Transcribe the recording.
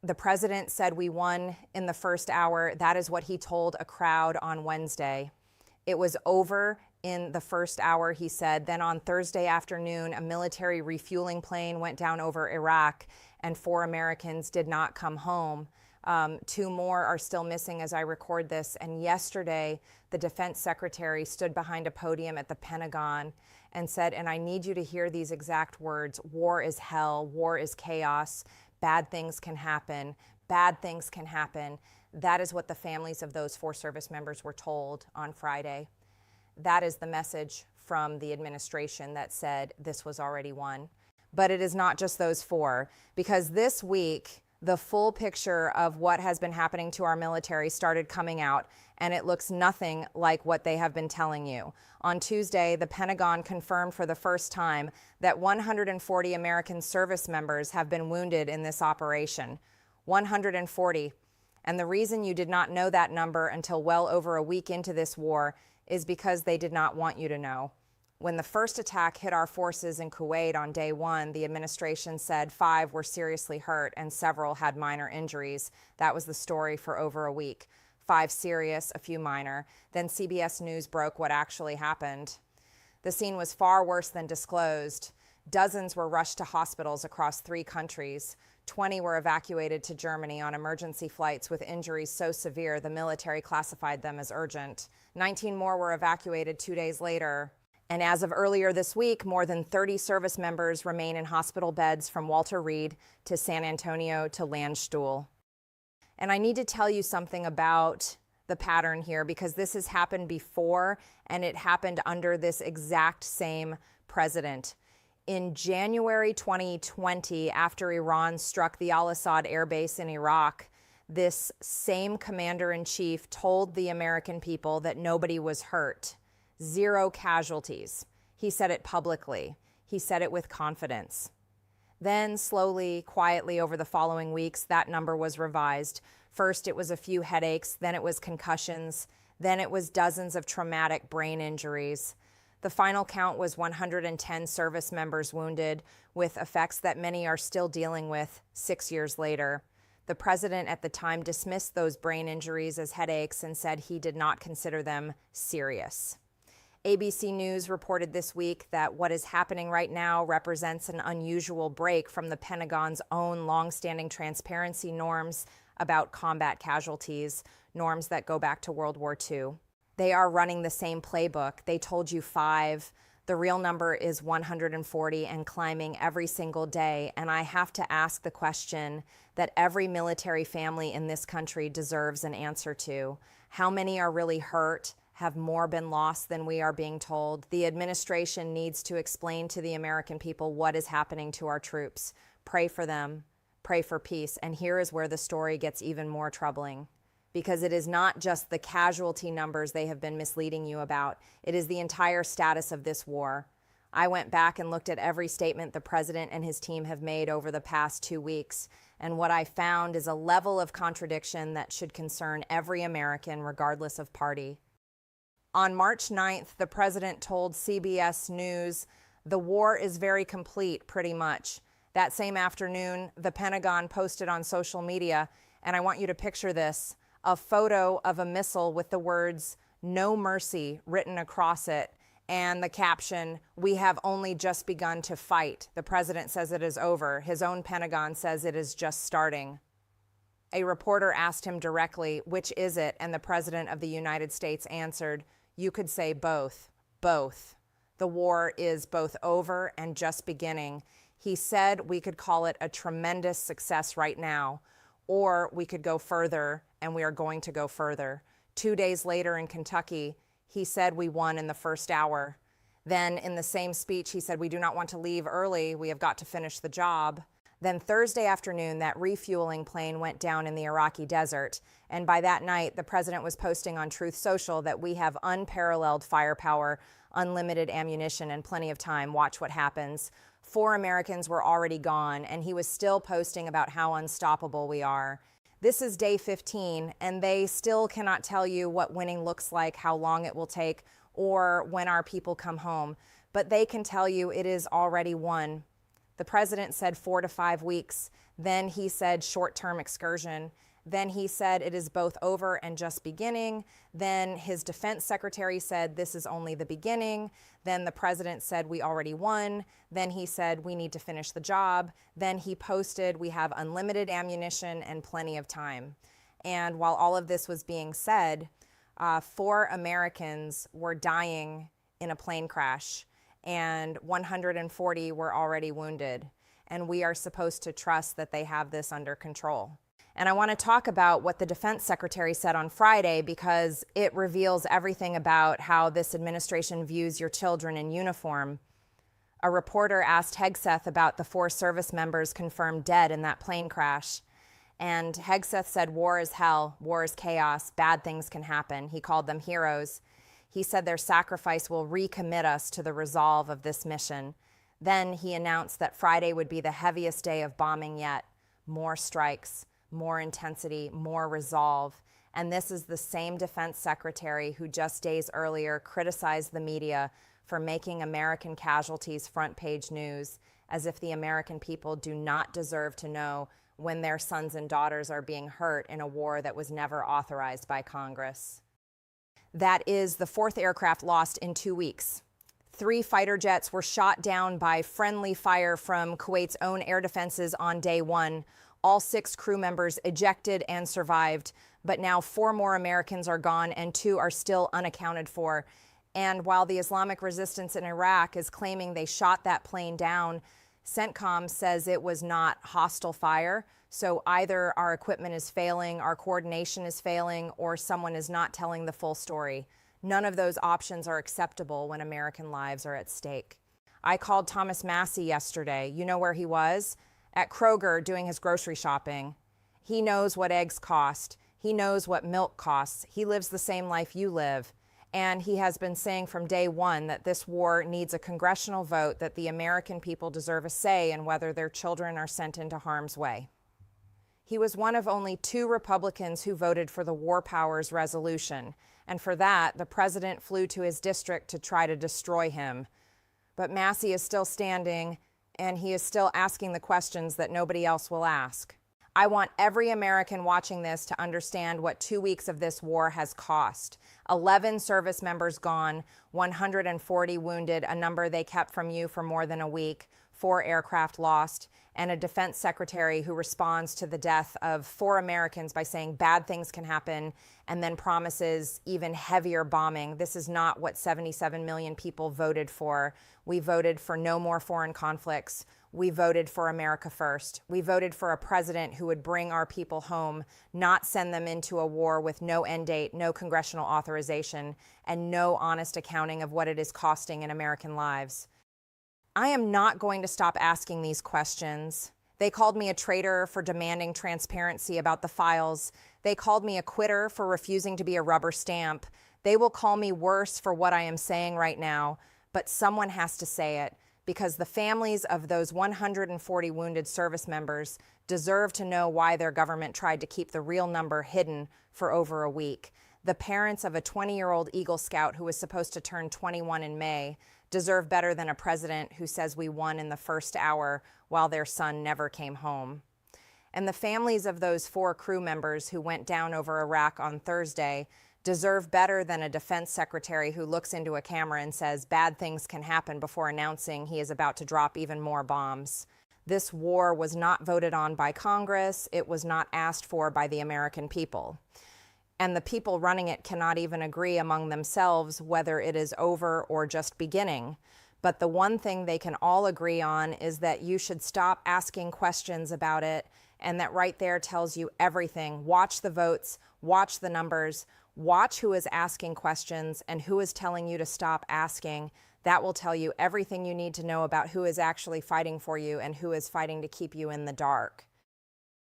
The president said we won in the first hour. That is what he told a crowd on Wednesday. It was over in the first hour, he said. Then on Thursday afternoon, a military refueling plane went down over Iraq, and 4 Americans did not come home. 2 more are still missing as I record this. And yesterday, the defense secretary stood behind a podium at the Pentagon and said, and I need you to hear these exact words: war is hell, war is chaos, bad things can happen, bad things can happen. That is what the families of those 4 service members were told on Friday. That is the message from the administration that said this was already won. But it is not just those 4, because this week, the full picture of what has been happening to our military started coming out, and it looks nothing like what they have been telling you. On Tuesday, the Pentagon confirmed for the first time that 140 American service members have been wounded in this operation. 140. And the reason you did not know that number until well over a week into this war is because they did not want you to know. When the first attack hit our forces in Kuwait on day 1, the administration said 5 were seriously hurt and several had minor injuries. That was the story for over a week. 5 serious, a few minor. Then CBS News broke what actually happened. The scene was far worse than disclosed. Dozens were rushed to hospitals across 3 countries. 20 were evacuated to Germany on emergency flights with injuries so severe the military classified them as urgent. 19 more were evacuated 2 days later. And as of earlier this week, more than 30 service members remain in hospital beds from Walter Reed to San Antonio to Landstuhl. And I need to tell you something about the pattern here, because this has happened before, and it happened under this exact same president. In January 2020, after Iran struck the Al-Assad air base in Iraq, this same commander-in-chief told the American people that nobody was hurt. 0 casualties. He said it publicly. He said it with confidence. Then slowly, quietly over the following weeks, that number was revised. First, it was a few headaches, then it was concussions, then it was dozens of traumatic brain injuries. The final count was 110 service members wounded, with effects that many are still dealing with 6 years later. The president at the time dismissed those brain injuries as headaches and said he did not consider them serious. ABC News reported this week that what is happening right now represents an unusual break from the Pentagon's own longstanding transparency norms about combat casualties, norms that go back to World War II. They are running the same playbook. They told you 5. The real number is 140 and climbing every single day. And I have to ask the question that every military family in this country deserves an answer to. How many are really hurt? Have more been lost than we are being told? The administration needs to explain to the American people what is happening to our troops. Pray for them. Pray for peace. And here is where the story gets even more troubling, because it is not just the casualty numbers they have been misleading you about. It is the entire status of this war. I went back and looked at every statement the president and his team have made over the past 2 weeks, and what I found is a level of contradiction that should concern every American, regardless of party. On March 9th, the president told CBS News, the war is very complete, pretty much. That same afternoon, the Pentagon posted on social media, and I want you to picture this, a photo of a missile with the words, "No mercy," written across it, and the caption, "We have only just begun to fight." The president says it is over. His own Pentagon says it is just starting. A reporter asked him directly, which is it? And the president of the United States answered, you could say both. Both. The war is both over and just beginning. He said we could call it a tremendous success right now, or we could go further, and we are going to go further. 2 days later in Kentucky, he said we won in the first hour. Then in the same speech, he said we do not want to leave early. We have got to finish the job. Then Thursday afternoon, that refueling plane went down in the Iraqi desert. And by that night, the president was posting on Truth Social that we have unparalleled firepower, unlimited ammunition, and plenty of time. Watch what happens. 4 Americans were already gone, and he was still posting about how unstoppable we are. This is day 15, and they still cannot tell you what winning looks like, how long it will take, or when our people come home. But they can tell you it is already won. The president said 4 to 5 weeks. Then he said short-term excursion. Then he said it is both over and just beginning. Then his defense secretary said this is only the beginning. Then the president said we already won. Then he said we need to finish the job. Then he posted we have unlimited ammunition and plenty of time. And while all of this was being said, 4 Americans were dying in a plane crash and 140 were already wounded. And we are supposed to trust that they have this under control. And I want to talk about what the defense secretary said on Friday because it reveals everything about how this administration views your children in uniform. A reporter asked Hegseth about the 4 service members confirmed dead in that plane crash. And Hegseth said, war is hell, war is chaos, bad things can happen. He called them heroes. He said their sacrifice will recommit us to the resolve of this mission. Then he announced that Friday would be the heaviest day of bombing yet. More strikes, more intensity, more resolve. And this is the same defense secretary who just days earlier criticized the media for making American casualties front page news, as if the American people do not deserve to know when their sons and daughters are being hurt in a war that was never authorized by Congress. That is the 4th aircraft lost in 2 weeks. 3 fighter jets were shot down by friendly fire from Kuwait's own air defenses on day 1. All 6 crew members ejected and survived, but now 4 more Americans are gone and 2 are still unaccounted for. And while the Islamic resistance in Iraq is claiming they shot that plane down, CENTCOM says it was not hostile fire. So either our equipment is failing, our coordination is failing, or someone is not telling the full story. None of those options are acceptable when American lives are at stake. I called Thomas Massie yesterday. You know where he was? At Kroger doing his grocery shopping. He knows what eggs cost. He knows what milk costs. He lives the same life you live. And he has been saying from day 1 that this war needs a congressional vote, that the American people deserve a say in whether their children are sent into harm's way. He was one of only 2 Republicans who voted for the War Powers resolution. And for that, the president flew to his district to try to destroy him. But Massie is still standing, and he is still asking the questions that nobody else will ask. I want every American watching this to understand what 2 weeks of this war has cost. 11 service members gone, 140 wounded, a number they kept from you for more than a week, 4 aircraft lost, and a defense secretary who responds to the death of 4 Americans by saying bad things can happen and then promises even heavier bombing. This is not what 77 million people voted for. We voted for no more foreign conflicts. We voted for America first. We voted for a president who would bring our people home, not send them into a war with no end date, no congressional authorization, and no honest accounting of what it is costing in American lives. I am not going to stop asking these questions. They called me a traitor for demanding transparency about the files. They called me a quitter for refusing to be a rubber stamp. They will call me worse for what I am saying right now, but someone has to say it, because the families of those 140 wounded service members deserve to know why their government tried to keep the real number hidden for over a week. The parents of a 20-year-old Eagle Scout who was supposed to turn 21 in May deserve better than a president who says we won in the first hour while their son never came home. And the families of those 4 crew members who went down over Iraq on Thursday deserve better than a defense secretary who looks into a camera and says bad things can happen before announcing he is about to drop even more bombs. This war was not voted on by Congress. It was not asked for by the American people. And the people running it cannot even agree among themselves whether it is over or just beginning. But the one thing they can all agree on is that you should stop asking questions about it, and that right there tells you everything. Watch the votes, watch the numbers, watch who is asking questions and who is telling you to stop asking. That will tell you everything you need to know about who is actually fighting for you and who is fighting to keep you in the dark.